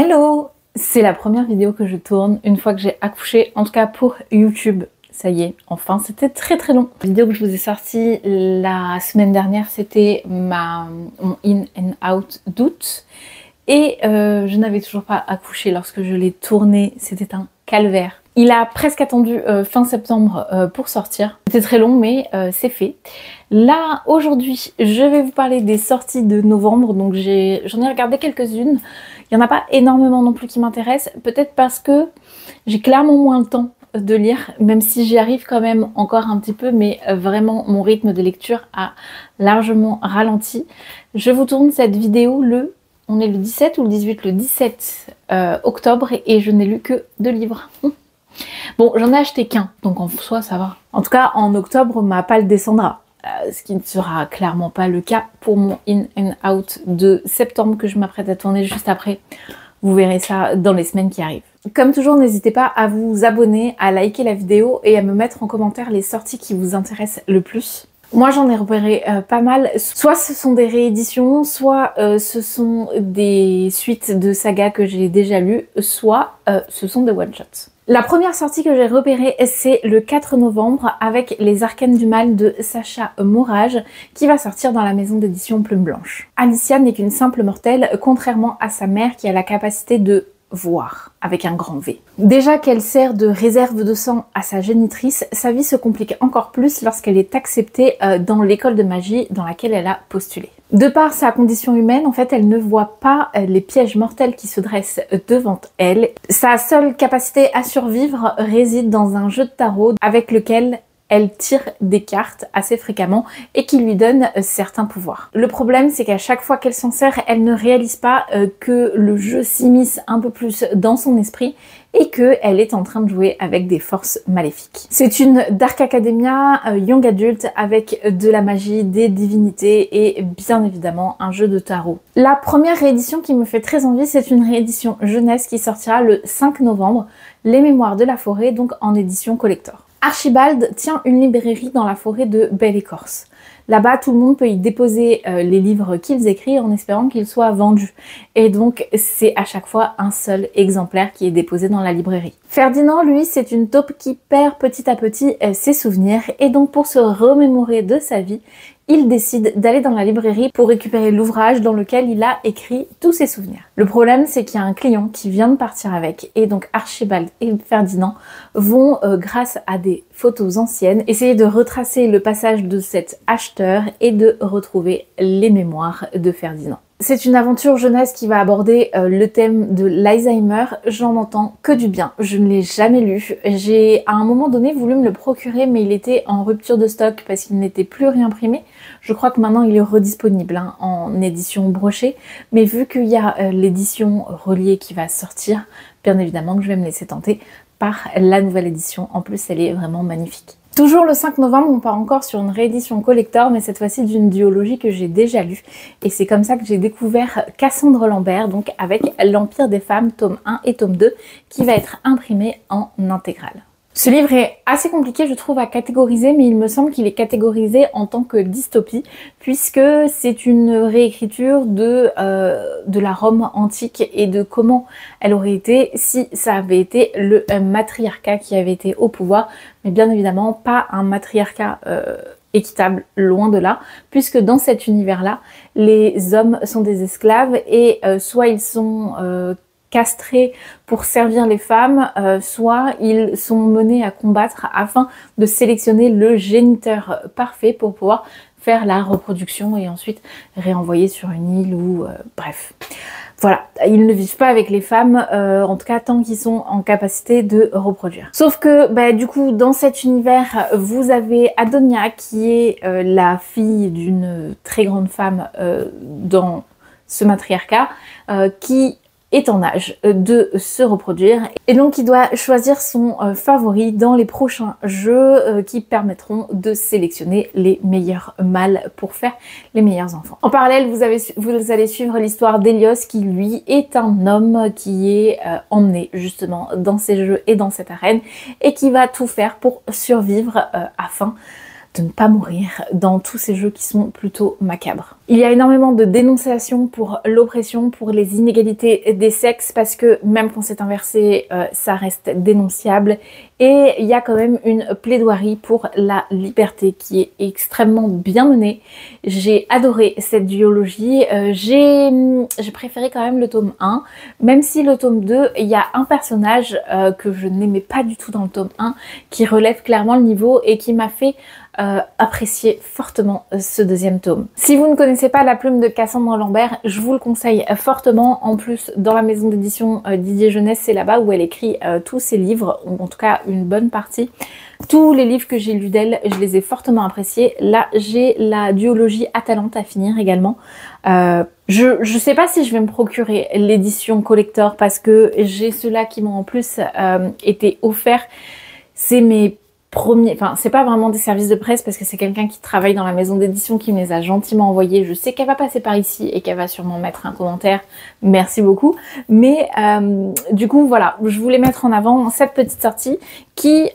Hello! C'est la première vidéo que je tourne une fois que j'ai accouché, en tout cas pour YouTube. Ça y est, enfin, c'était très long. La vidéo que je vous ai sortie la semaine dernière, c'était mon in and out d'août. Et je n'avais toujours pas accouché lorsque je l'ai tourné, c'était un calvaire. Il a presque attendu fin septembre pour sortir. C'était très long, mais c'est fait. Là, aujourd'hui, je vais vous parler des sorties de novembre. Donc j'en ai regardé quelques-unes. Il n'y en a pas énormément non plus qui m'intéressent. Peut-être parce que j'ai clairement moins le temps de lire, même si j'y arrive quand même encore un petit peu, mais vraiment mon rythme de lecture a largement ralenti. Je vous tourne cette vidéo on est le 17 ou le 18? Le 17 octobre et je n'ai lu que 2 livres. Bon, j'en ai acheté qu'un, donc en soi ça va. En tout cas, en octobre, ma palle descendra. Ce qui ne sera clairement pas le cas pour mon in and out de septembre que je m'apprête à tourner juste après. Vous verrez ça dans les semaines qui arrivent. Comme toujours, n'hésitez pas à vous abonner, à liker la vidéo et à me mettre en commentaire les sorties qui vous intéressent le plus. Moi j'en ai repéré pas mal, soit ce sont des rééditions, soit ce sont des suites de sagas que j'ai déjà lues, soit ce sont des one-shots. La première sortie que j'ai repérée, c'est le 4 novembre avec Les Arcanes du Mal de Sacha Morage qui va sortir dans la maison d'édition Plume Blanche. Alicia n'est qu'une simple mortelle, contrairement à sa mère qui a la capacité de voir, avec un grand V. Déjà qu'elle sert de réserve de sang à sa génitrice, sa vie se complique encore plus lorsqu'elle est acceptée dans l'école de magie dans laquelle elle a postulé. De par sa condition humaine, en fait, elle ne voit pas les pièges mortels qui se dressent devant elle. Sa seule capacité à survivre réside dans un jeu de tarot avec lequel elle tire des cartes assez fréquemment et qui lui donne certains pouvoirs. Le problème, c'est qu'à chaque fois qu'elle s'en sert, elle ne réalise pas que le jeu s'immisce un peu plus dans son esprit et qu'elle est en train de jouer avec des forces maléfiques. C'est une Dark Academia young adulte avec de la magie, des divinités et bien évidemment un jeu de tarot. La première réédition qui me fait très envie, c'est une réédition jeunesse qui sortira le 5 novembre, Les Mémoires de la Forêt, donc en édition collector. Archibald tient une librairie dans la forêt de Belle-Écorce. Là-bas, tout le monde peut y déposer les livres qu'ils écrivent en espérant qu'ils soient vendus. Et donc, c'est à chaque fois un seul exemplaire qui est déposé dans la librairie. Ferdinand, lui, c'est une taupe qui perd petit à petit ses souvenirs. Et donc, pour se remémorer de sa vie, il décide d'aller dans la librairie pour récupérer l'ouvrage dans lequel il a écrit tous ses souvenirs. Le problème, c'est qu'il y a un client qui vient de partir avec et donc Archibald et Ferdinand vont, grâce à des photos anciennes, essayer de retracer le passage de cet acheteur et de retrouver les mémoires de Ferdinand. C'est une aventure jeunesse qui va aborder le thème de l'Alzheimer. J'en entends que du bien. Je ne l'ai jamais lu. J'ai à un moment donné voulu me le procurer, mais il était en rupture de stock parce qu'il n'était plus réimprimé. Je crois que maintenant il est redisponible en édition brochée. Mais vu qu'il y a l'édition reliée qui va sortir, bien évidemment que je vais me laisser tenter par la nouvelle édition. En plus, elle est vraiment magnifique. Toujours le 5 novembre, on part encore sur une réédition collector, mais cette fois-ci d'une duologie que j'ai déjà lue. Et c'est comme ça que j'ai découvert Cassandre Lambert, donc avec L'Empire des femmes, tome 1 et tome 2, qui va être imprimé en intégrale. Ce livre est assez compliqué, je trouve, à catégoriser, mais il me semble qu'il est catégorisé en tant que dystopie, puisque c'est une réécriture de la Rome antique et de comment elle aurait été si ça avait été le matriarcat qui avait été au pouvoir, mais bien évidemment pas un matriarcat équitable, loin de là, puisque dans cet univers-là, les hommes sont des esclaves et soit ils sont castrés pour servir les femmes, soit ils sont menés à combattre afin de sélectionner le géniteur parfait pour pouvoir faire la reproduction et ensuite réenvoyer sur une île ou bref. Voilà, ils ne vivent pas avec les femmes, en tout cas tant qu'ils sont en capacité de reproduire. Sauf que du coup dans cet univers vous avez Adonia qui est la fille d'une très grande femme dans ce matriarcat qui est en âge de se reproduire et donc il doit choisir son favori dans les prochains jeux qui permettront de sélectionner les meilleurs mâles pour faire les meilleurs enfants. En parallèle, vous allez suivre l'histoire d'Hélios qui lui est un homme qui est emmené justement dans ces jeux et dans cette arène et qui va tout faire pour survivre afin de ne pas mourir dans tous ces jeux qui sont plutôt macabres. Il y a énormément de dénonciations pour l'oppression, pour les inégalités des sexes, parce que même quand c'est inversé, ça reste dénonciable. Et il y a quand même une plaidoirie pour la liberté qui est extrêmement bien menée. J'ai adoré cette duologie. J'ai préféré quand même le tome 1, même si le tome 2, il y a un personnage que je n'aimais pas du tout dans le tome 1, qui relève clairement le niveau et qui m'a fait apprécier fortement ce deuxième tome. Si vous ne connaissez pas La Plume de Cassandre Lambert, je vous le conseille fortement. En plus, dans la maison d'édition Didier Jeunesse, c'est là-bas où elle écrit tous ses livres, ou en tout cas une bonne partie. Tous les livres que j'ai lus d'elle, je les ai fortement appréciés. Là, j'ai la duologie Atalante à finir également. Je sais pas si je vais me procurer l'édition collector parce que j'ai ceux-là qui m'ont en plus été offerts. C'est mes premiers, enfin c'est pas vraiment des services de presse parce que c'est quelqu'un qui travaille dans la maison d'édition qui me les a gentiment envoyés. Je sais qu'elle va passer par ici et qu'elle va sûrement mettre un commentaire. Merci beaucoup. Mais du coup voilà, je voulais mettre en avant cette petite sortie qui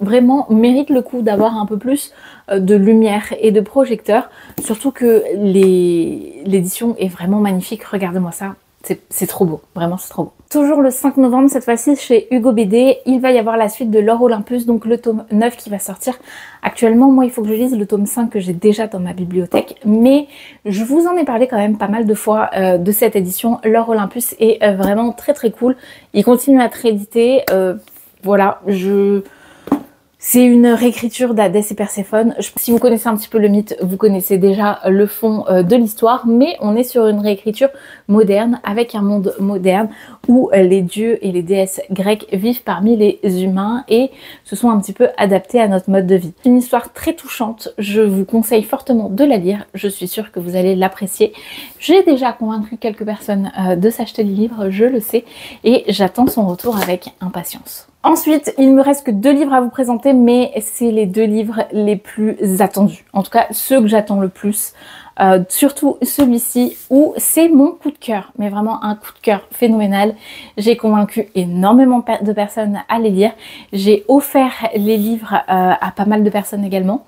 vraiment mérite le coup d'avoir un peu plus de lumière et de projecteurs. Surtout que l'édition est vraiment magnifique. Regardez-moi ça. C'est trop beau, vraiment c'est trop beau. Toujours le 5 novembre, cette fois-ci chez Hugo BD, il va y avoir la suite de l'Or Olympus, donc le tome 9 qui va sortir. Actuellement, moi il faut que je lise le tome 5 que j'ai déjà dans ma bibliothèque, mais je vous en ai parlé quand même pas mal de fois de cette édition. L'Or Olympus est vraiment très très cool, il continue à être édité, voilà, c'est une réécriture d'Hadès et Perséphone. Si vous connaissez un petit peu le mythe, vous connaissez déjà le fond de l'histoire, mais on est sur une réécriture moderne, avec un monde moderne où les dieux et les déesses grecques vivent parmi les humains et se sont un petit peu adaptés à notre mode de vie. Une histoire très touchante, je vous conseille fortement de la lire, je suis sûre que vous allez l'apprécier. J'ai déjà convaincu quelques personnes de s'acheter le livre, je le sais, et j'attends son retour avec impatience. Ensuite, il me reste que 2 livres à vous présenter, mais c'est les 2 livres les plus attendus. En tout cas, ceux que j'attends le plus. Surtout celui-ci où c'est mon coup de cœur, mais vraiment un coup de cœur phénoménal. J'ai convaincu énormément de personnes à les lire. J'ai offert les livres à pas mal de personnes également.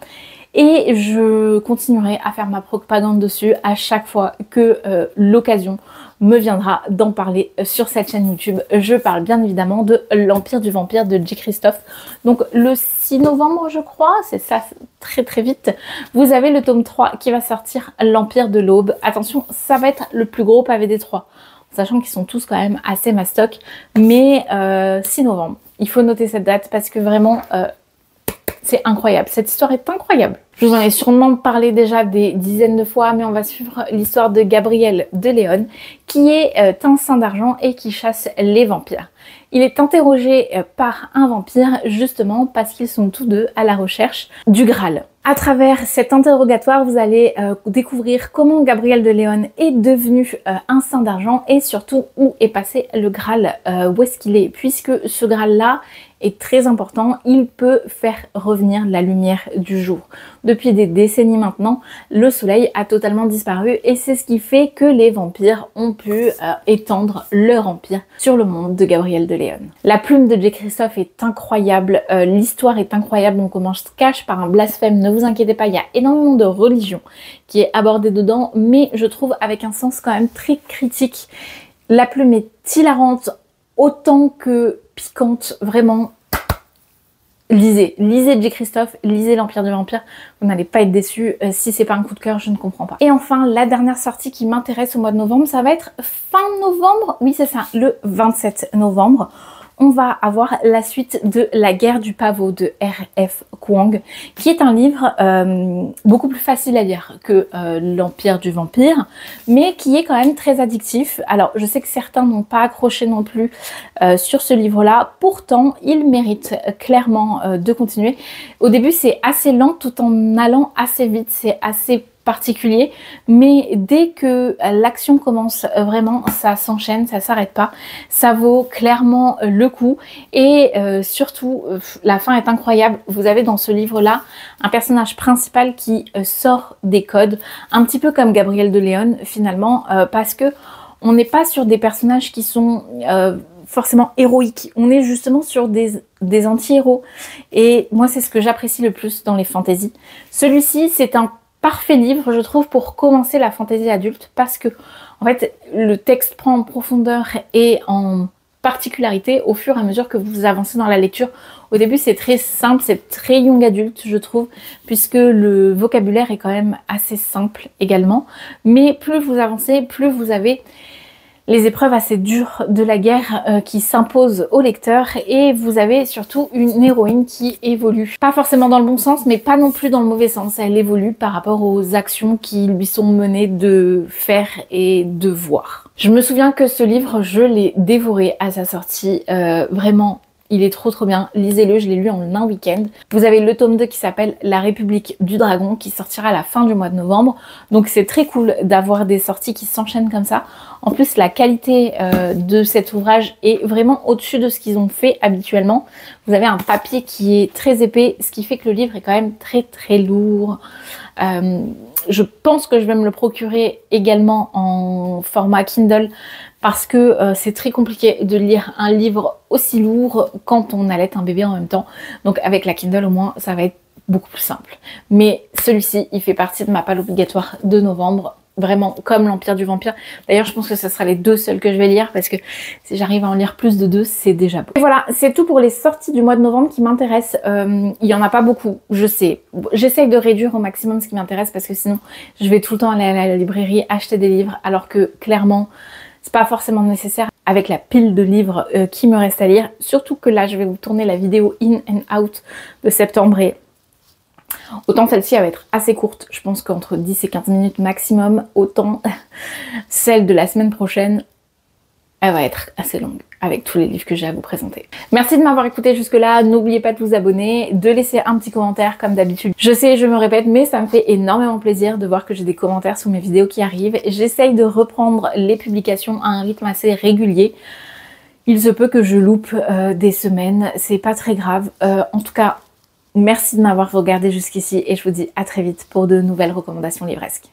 Et je continuerai à faire ma propagande dessus à chaque fois que l'occasion me viendra d'en parler sur cette chaîne YouTube. Je parle bien évidemment de L'Empire du Vampire de J. Christophe. Donc le 6 novembre je crois, c'est ça, très très vite. Vous avez le tome 3 qui va sortir, L'Empire de l'Aube. Attention, ça va être le plus gros pavé des 3. Sachant qu'ils sont tous quand même assez mastoc. Mais 6 novembre, il faut noter cette date parce que vraiment... c'est incroyable, cette histoire est incroyable. Je vous en ai sûrement parlé déjà des dizaines de fois, mais on va suivre l'histoire de Gabriel de Léon, qui est un saint d'argent et qui chasse les vampires. Il est interrogé par un vampire justement parce qu'ils sont tous deux à la recherche du Graal. À travers cet interrogatoire, vous allez découvrir comment Gabriel de Léon est devenu un saint d'argent et surtout où est passé le Graal, où est-ce qu'il est, puisque ce Graal-là est très important, il peut faire revenir la lumière du jour. Depuis des décennies maintenant, le soleil a totalement disparu et c'est ce qui fait que les vampires ont pu étendre leur empire sur le monde de Gabriel de Léon. La plume de J. Christophe est incroyable, l'histoire est incroyable, on commence cache par un blasphème, ne vous inquiétez pas, il y a énormément de religion qui est abordée dedans, mais je trouve avec un sens quand même très critique. La plume est hilarante autant que piquante, vraiment. Lisez J. Christophe, lisez L'Empire du Vampire, vous n'allez pas être déçus. Si c'est pas un coup de cœur, je ne comprends pas. Et enfin, la dernière sortie qui m'intéresse au mois de novembre, ça va être fin novembre, oui c'est ça, le 27 novembre. On va avoir la suite de La guerre du pavot de R.F. Kuang, qui est un livre beaucoup plus facile à lire que L'Empire du Vampire, mais qui est quand même très addictif. Alors, je sais que certains n'ont pas accroché non plus sur ce livre-là, pourtant, il mérite clairement de continuer. Au début, c'est assez lent tout en allant assez vite, c'est assez particulier, mais dès que l'action commence vraiment, ça s'enchaîne, ça s'arrête pas, ça vaut clairement le coup et surtout la fin est incroyable. Vous avez dans ce livre là un personnage principal qui sort des codes, un petit peu comme Gabriel de Léon finalement, parce que on n'est pas sur des personnages qui sont forcément héroïques, on est justement sur des des anti-héros. Et moi, c'est ce que j'apprécie le plus dans les fantaisies. Celui-ci, c'est un parfait livre, je trouve, pour commencer la fantaisie adulte parce que, en fait, le texte prend en profondeur et en particularité au fur et à mesure que vous avancez dans la lecture. Au début, c'est très simple, c'est très young adulte, je trouve, puisque le vocabulaire est quand même assez simple également. Mais plus vous avancez, plus vous avez les épreuves assez dures de la guerre qui s'imposent au lecteur, et vous avez surtout une héroïne qui évolue. Pas forcément dans le bon sens, mais pas non plus dans le mauvais sens. Elle évolue par rapport aux actions qui lui sont menées de faire et de voir. Je me souviens que ce livre, je l'ai dévoré à sa sortie, vraiment. Il est trop bien, lisez-le, je l'ai lu en un week-end. Vous avez le tome 2 qui s'appelle La République du Dragon qui sortira à la fin du mois de novembre. Donc c'est très cool d'avoir des sorties qui s'enchaînent comme ça. En plus, la qualité de cet ouvrage est vraiment au-dessus de ce qu'ils ont fait habituellement. Vous avez un papier qui est très épais, ce qui fait que le livre est quand même très lourd. Je pense que je vais me le procurer également en format Kindle parce que c'est très compliqué de lire un livre aussi lourd quand on allait un bébé en même temps. Donc avec la Kindle au moins ça va être beaucoup plus simple. Mais celui-ci, il fait partie de ma palle obligatoire de novembre. Vraiment comme l'Empire du Vampire. D'ailleurs, je pense que ce sera les deux seuls que je vais lire parce que si j'arrive à en lire plus de 2, c'est déjà beau. Et voilà, c'est tout pour les sorties du mois de novembre qui m'intéressent. Il n'y en a pas beaucoup, je sais. J'essaye de réduire au maximum ce qui m'intéresse parce que sinon, je vais tout le temps aller à la librairie acheter des livres alors que clairement, c'est pas forcément nécessaire avec la pile de livres qui me reste à lire. Surtout que là, je vais vous tourner la vidéo In and Out de septembre et autant celle-ci elle va être assez courte, je pense qu'entre 10 et 15 minutes maximum, autant celle de la semaine prochaine, elle va être assez longue avec tous les livres que j'ai à vous présenter. Merci de m'avoir écouté jusque là, n'oubliez pas de vous abonner, de laisser un petit commentaire comme d'habitude. Je sais, je me répète, mais ça me fait énormément plaisir de voir que j'ai des commentaires sous mes vidéos qui arrivent. J'essaye de reprendre les publications à un rythme assez régulier. Il se peut que je loupe des semaines, c'est pas très grave. En tout cas, merci de m'avoir regardé jusqu'ici et je vous dis à très vite pour de nouvelles recommandations livresques.